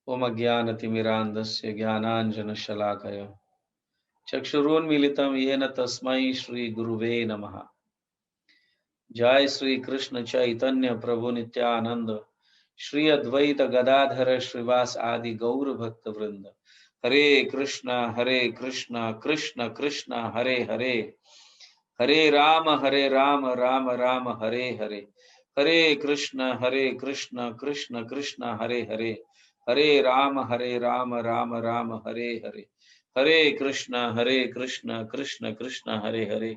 ओम अज्ञानतिमिरान्धस्य ज्ञानाञ्जनशलाकया चक्षुरुन्मीलितं येन तस्मै श्रीगुरुवे नमः। जय श्री कृष्ण चैतन्य प्रभु नित्यानंद श्री अद्वैत गदाधर श्रीवास आदि गौर भक्त वृंद। हरे कृष्ण कृष्ण कृष्ण हरे हरे, हरे राम राम राम हरे हरे। हरे कृष्ण कृष्ण कृष्ण हरे हरे, हरे राम राम राम हरे हरे। हरे कृष्ण कृष्ण कृष्ण हरे हरे,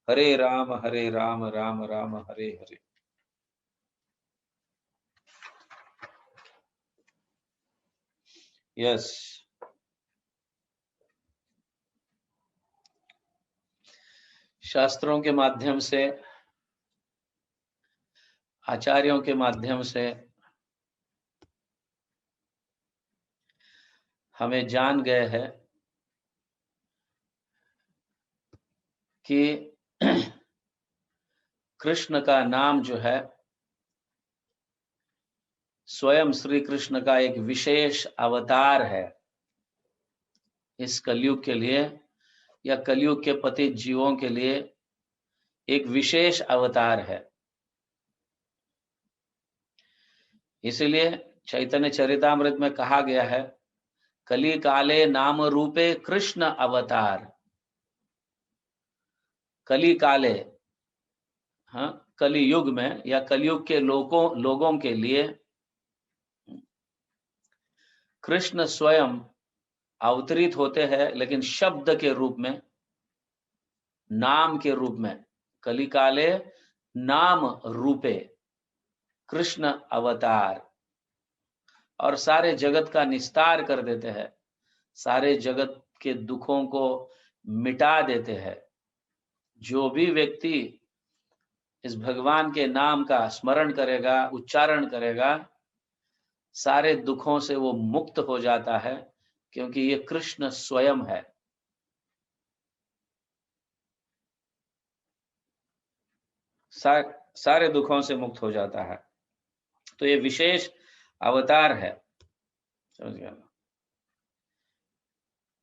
हरे राम राम राम हरे हरे। यस, शास्त्रों के माध्यम से, आचार्यों के माध्यम से हमें जान गए हैं कि कृष्ण का नाम जो है स्वयं श्री कृष्ण का एक विशेष अवतार है इस कलयुग के लिए, या कलयुग के पतित जीवों के लिए एक विशेष अवतार है। इसलिए चैतन्य चरितामृत में कहा गया है, कली काले नाम रूपे कृष्ण अवतार। कली काले, हाँ, कली युग में या कलयुग के लोगों के लिए कृष्ण स्वयं अवतरित होते हैं, लेकिन शब्द के रूप में, नाम के रूप में। कली काले नाम रूपे कृष्ण अवतार, और सारे जगत का निस्तार कर देते हैं, सारे जगत के दुखों को मिटा देते हैं। जो भी व्यक्ति इस भगवान के नाम का स्मरण करेगा, उच्चारण करेगा, सारे दुखों से वो मुक्त हो जाता है, क्योंकि ये कृष्ण स्वयं है। सारे दुखों से मुक्त हो जाता है। तो ये विशेष अवतार है, समझ गया।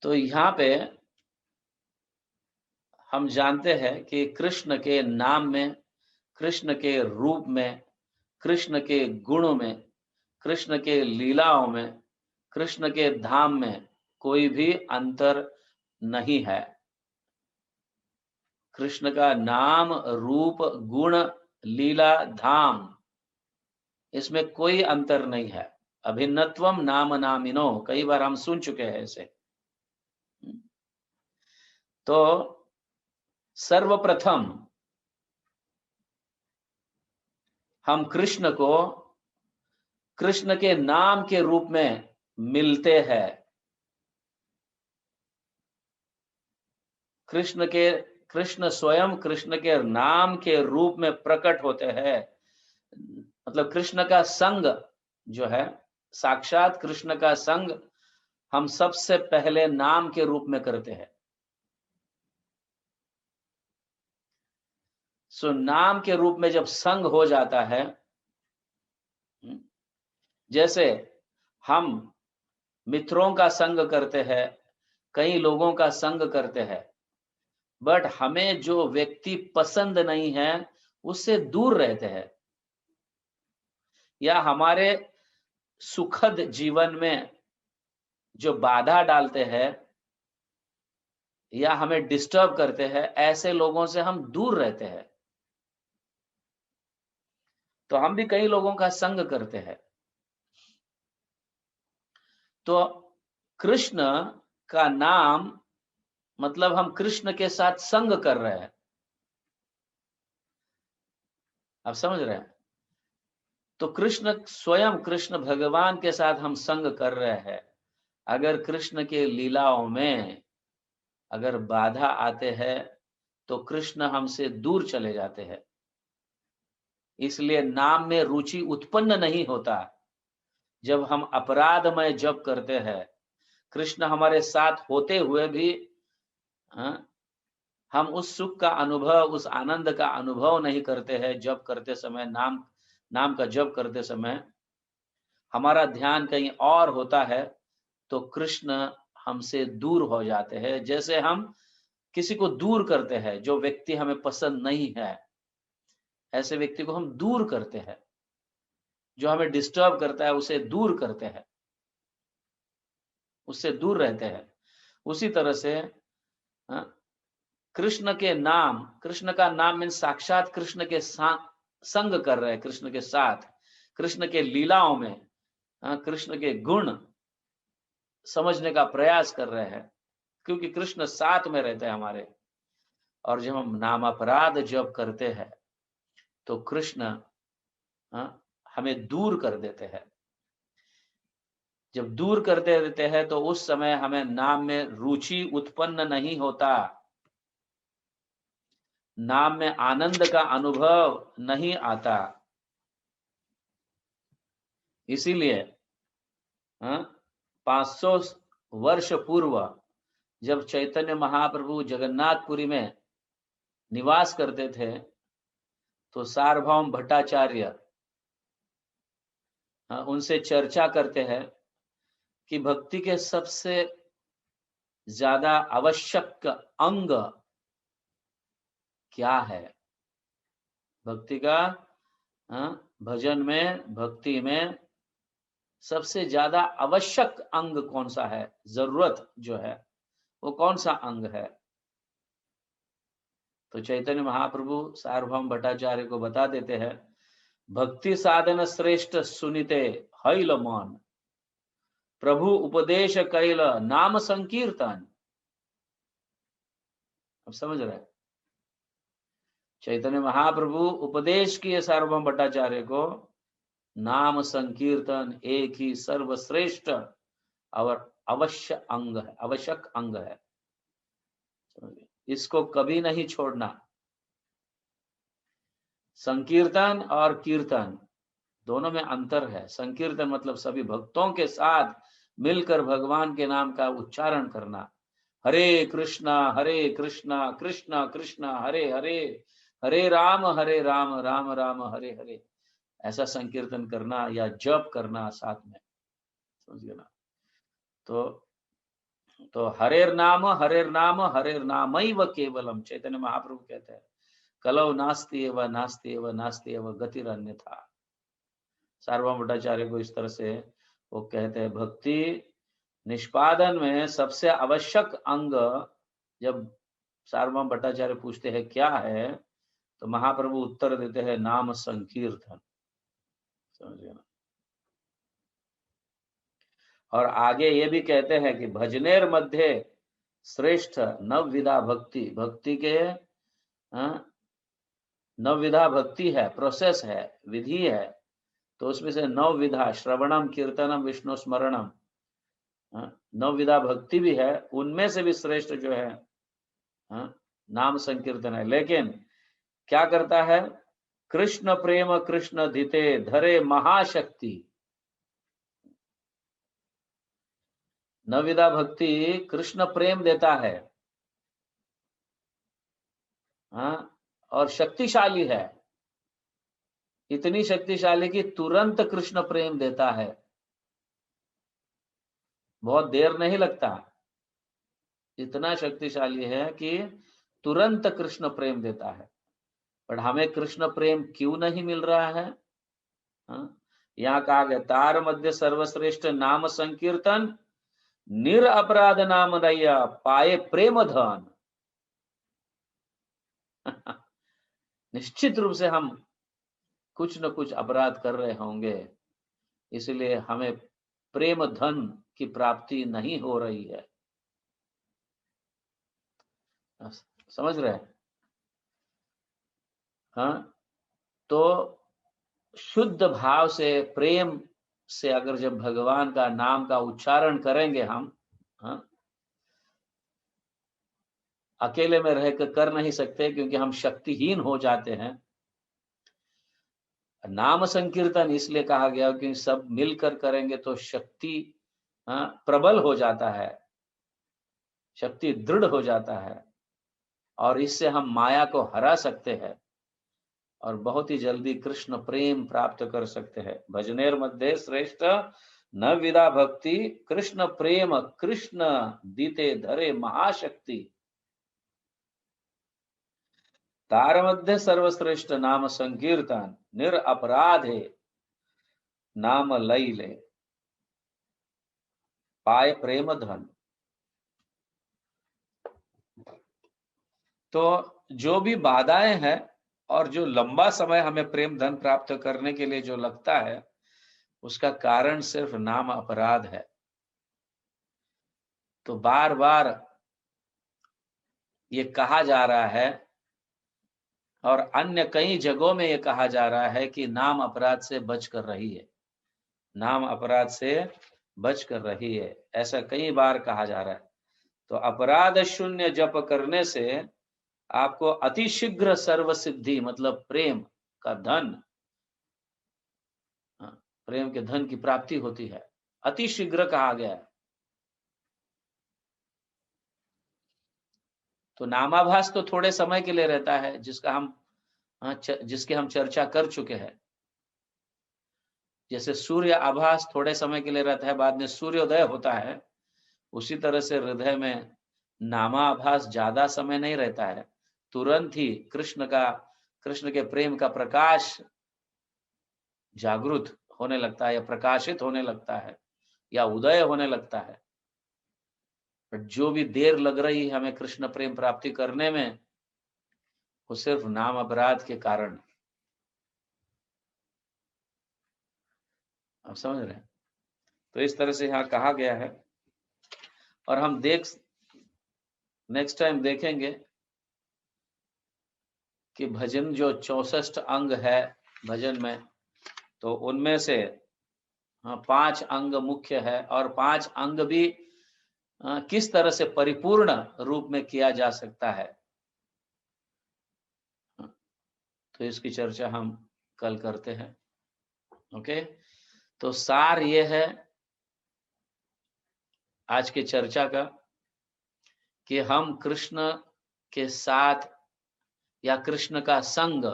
तो यहाँ पे हम जानते हैं कि कृष्ण के नाम में, कृष्ण के रूप में, कृष्ण के गुणों में, कृष्ण के लीलाओं में, कृष्ण के धाम में कोई भी अंतर नहीं है। कृष्ण का नाम, रूप, गुण, लीला, धाम, इसमें कोई अंतर नहीं है। अभिन्नत्वम नाम नामिनो, कई बार हम सुन चुके हैं इसे। तो सर्वप्रथम हम कृष्ण को कृष्ण के नाम के रूप में मिलते हैं। कृष्ण स्वयं कृष्ण के नाम के रूप में प्रकट होते हैं। मतलब कृष्ण का संग जो है, साक्षात कृष्ण का संग हम सबसे पहले नाम के रूप में करते हैं। सो नाम के रूप में जब संग हो जाता है, जैसे हम मित्रों का संग करते हैं, कई लोगों का संग करते हैं, बट हमें जो व्यक्ति पसंद नहीं है उससे दूर रहते हैं, या हमारे सुखद जीवन में जो बाधा डालते हैं या हमें डिस्टर्ब करते हैं, ऐसे लोगों से हम दूर रहते हैं। तो हम भी कई लोगों का संग करते हैं। तो कृष्ण का नाम मतलब हम कृष्ण के साथ संग कर रहे हैं। आप समझ रहे हैं? तो कृष्ण स्वयं, कृष्ण भगवान के साथ हम संग कर रहे हैं। अगर कृष्ण के लीलाओं में अगर बाधा आते हैं तो कृष्ण हमसे दूर चले जाते हैं। इसलिए नाम में रुचि उत्पन्न नहीं होता। जब हम अपराधमय जप करते हैं, कृष्ण हमारे साथ होते हुए भी हम उस सुख का अनुभव, उस आनंद का अनुभव नहीं करते हैं। जप करते समय, नाम का जप करते समय हमारा ध्यान कहीं और होता है तो कृष्ण हमसे दूर हो जाते हैं। जैसे हम किसी को दूर करते हैं, जो व्यक्ति हमें पसंद नहीं है, ऐसे व्यक्ति को हम दूर करते हैं। जो हमें डिस्टर्ब करता है उसे दूर करते हैं, उससे दूर रहते हैं। उसी तरह से कृष्ण के नाम, कृष्ण का नाम मीन्स साक्षात कृष्ण के संग कर रहे हैं, कृष्ण के साथ, कृष्ण के लीलाओं में, कृष्ण के गुण समझने का प्रयास कर रहे हैं, क्योंकि कृष्ण साथ में रहते हैं हमारे। और जब हम नाम अपराध जब करते हैं तो कृष्ण हमें दूर कर देते हैं। जब दूर करते देते हैं तो उस समय हमें नाम में रुचि उत्पन्न नहीं होता, नाम में आनंद का अनुभव नहीं आता। इसीलिए 500 वर्ष पूर्व जब चैतन्य महाप्रभु जगन्नाथपुरी में निवास करते थे तो सार्वभौम भट्टाचार्य उनसे चर्चा करते हैं कि भक्ति के सबसे ज्यादा आवश्यक अंग क्या है। भक्ति का भजन में, भक्ति में सबसे ज्यादा आवश्यक अंग कौन सा है, जरूरत जो है वो कौन सा अंग है। तो चैतन्य महाप्रभु सार्वभौम भट्टाचार्य को बता देते हैं, भक्ति साधन श्रेष्ठ सुनिते हैल मन, प्रभु उपदेश कैल नाम संकीर्तन। अब समझ रहे हैं, चैतन्य महाप्रभु उपदेश किए सार्वभौम भट्टाचार्य को, नाम संकीर्तन एक ही सर्वश्रेष्ठ और अवश्य अंग है, आवश्यक अंग है। इसको कभी नहीं छोड़ना। संकीर्तन और कीर्तन दोनों में अंतर है। संकीर्तन मतलब सभी भक्तों के साथ मिलकर भगवान के नाम का उच्चारण करना, हरे कृष्णा कृष्णा कृष्णा हरे हरे, हरे राम राम राम हरे हरे, ऐसा संकीर्तन करना या जप करना साथ में, समझिए ना। तो हरेर नाम हरेर नामैव केवलम, चैतन्य महाप्रभु कहते हैं, कलौ नास्ति एव नास्ति एव नास्ति एव गतिर अन्यथा। सार्वभौम भट्टाचार्य को इस तरह से वो कहते हैं, भक्ति निष्पादन में सबसे आवश्यक अंग जब सार्वभौम भट्टाचार्य पूछते हैं क्या है, तो महाप्रभु उत्तर देते हैं, नाम संकीर्तन। समझिए ना। और आगे ये भी कहते हैं कि भजनेर मध्य श्रेष्ठ नवविधा भक्ति, भक्ति के नवविधा भक्ति है, प्रोसेस है, विधि है। तो उसमें से नवविधा, श्रवणम कीर्तनम विष्णु स्मरणम, नवविधा भक्ति भी है। उनमें से भी श्रेष्ठ जो है नाम संकीर्तन है। लेकिन क्या करता है, कृष्ण प्रेम कृष्ण धिते धरे महाशक्ति। नवविधा भक्ति कृष्ण प्रेम देता है, और शक्तिशाली है, इतनी शक्तिशाली कि तुरंत कृष्ण प्रेम देता है, बहुत देर नहीं लगता। इतना शक्तिशाली है कि तुरंत कृष्ण प्रेम देता है। पर हमें कृष्ण प्रेम क्यों नहीं मिल रहा है? यहाँ कहा गया, तार मध्य सर्वश्रेष्ठ नाम संकीर्तन, निर अपराध नाम रैया पाए प्रेम धन। निश्चित रूप से हम कुछ न कुछ अपराध कर रहे होंगे, इसलिए हमें प्रेम धन की प्राप्ति नहीं हो रही है। समझ रहे हैं? तो शुद्ध भाव से, प्रेम से अगर जब भगवान का नाम का उच्चारण करेंगे हम, अकेले में रहकर कर नहीं सकते क्योंकि हम शक्तिहीन हो जाते हैं। नाम संकीर्तन इसलिए कहा गया क्योंकि सब मिलकर करेंगे तो शक्ति प्रबल हो जाता है, शक्ति दृढ़ हो जाता है, और इससे हम माया को हरा सकते हैं और बहुत ही जल्दी कृष्ण प्रेम प्राप्त कर सकते हैं। भजनेर मध्ये श्रेष्ठ न विदा भक्ति, कृष्ण प्रेम कृष्ण दीते धरे महाशक्ति। तार मध्ये सर्वश्रेष्ठ नाम संकीर्तन, निर अपराधे नाम लैले पाए प्रेम धन। तो जो भी बाधाएं हैं और जो लंबा समय हमें प्रेम धन प्राप्त करने के लिए जो लगता है, उसका कारण सिर्फ नाम अपराध है। तो बार बार ये कहा जा रहा है और अन्य कई जगहों में ये कहा जा रहा है कि नाम अपराध से बच कर रही है, नाम अपराध से बच कर रही है, ऐसा कई बार कहा जा रहा है। तो अपराध शून्य जप करने से आपको अतिशीघ्र सर्व सिद्धि मतलब प्रेम का धन, प्रेम के धन की प्राप्ति होती है। अतिशीघ्र कहा गया है। तो नामाभास तो थोड़े समय के लिए रहता है, जिसके हम चर्चा कर चुके हैं। जैसे सूर्य आभास थोड़े समय के लिए रहता है, बाद में सूर्योदय होता है, उसी तरह से हृदय में नामाभास ज्यादा समय नहीं रहता है। तुरंत ही कृष्ण के प्रेम का प्रकाश जागृत होने लगता है या प्रकाशित होने लगता है या उदय होने लगता है। पर जो भी देर लग रही है हमें कृष्ण प्रेम प्राप्ति करने में, वो सिर्फ नाम अपराध के कारण। आप समझ रहे हैं? तो इस तरह से यहाँ कहा गया है। और हम नेक्स्ट टाइम देखेंगे कि भजन जो 64 अंग है भजन में, तो उनमें से 5 अंग मुख्य है और 5 अंग भी किस तरह से परिपूर्ण रूप में किया जा सकता है। तो इसकी चर्चा हम कल करते हैं। ओके, तो सार ये है आज की चर्चा का कि हम कृष्ण के साथ या कृष्ण का संग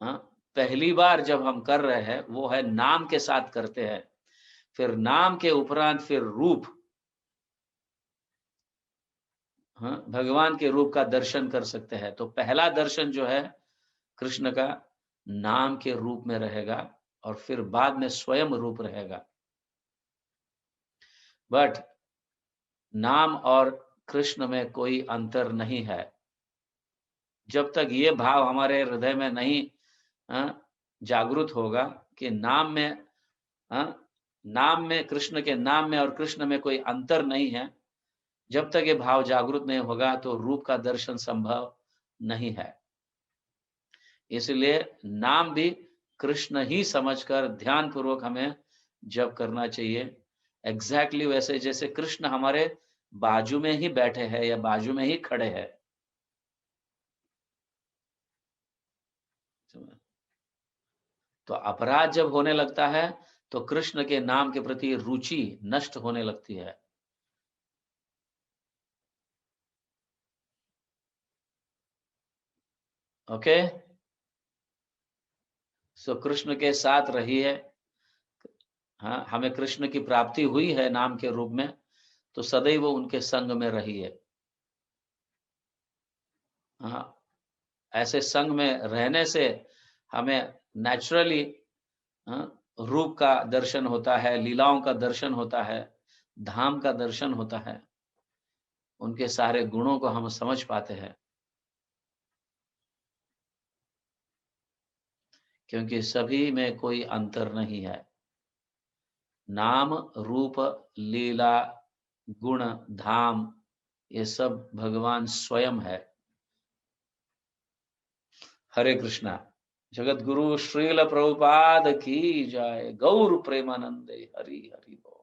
पहली बार जब हम कर रहे हैं वो है नाम के साथ करते हैं, फिर नाम के उपरांत फिर रूप, भगवान के रूप का दर्शन कर सकते हैं। तो पहला दर्शन जो है कृष्ण का नाम के रूप में रहेगा और फिर बाद में स्वयं रूप रहेगा। बट नाम और कृष्ण में कोई अंतर नहीं है। जब तक ये भाव हमारे हृदय में नहीं जागृत होगा कि नाम में कृष्ण के नाम में और कृष्ण में कोई अंतर नहीं है, जब तक ये भाव जागृत नहीं होगा तो रूप का दर्शन संभव नहीं है। इसलिए नाम भी कृष्ण ही समझकर ध्यान पूर्वक हमें जप करना चाहिए। एग्जैक्टली वैसे जैसे कृष्ण हमारे बाजू में ही बैठे हैं या बाजू में ही खड़े हैं। तो अपराध जब होने लगता है तो कृष्ण के नाम के प्रति रुचि नष्ट होने लगती है। ओके, सो कृष्ण के साथ रहिए। हाँ, हमें कृष्ण की प्राप्ति हुई है नाम के रूप में, तो सदैव उनके संग में रहिए। हाँ, ऐसे संग में रहने से हमें नेचुरली रूप का दर्शन होता है, लीलाओं का दर्शन होता है, धाम का दर्शन होता है, उनके सारे गुणों को हम समझ पाते हैं। क्योंकि सभी में कोई अंतर नहीं है। नाम, रूप, लीला, गुण, धाम, ये सब भगवान स्वयं है। हरे कृष्णा। जगत गुरु श्रील प्रभुपाद की जय। गौर प्रेमानंदे हरि हरि बोल।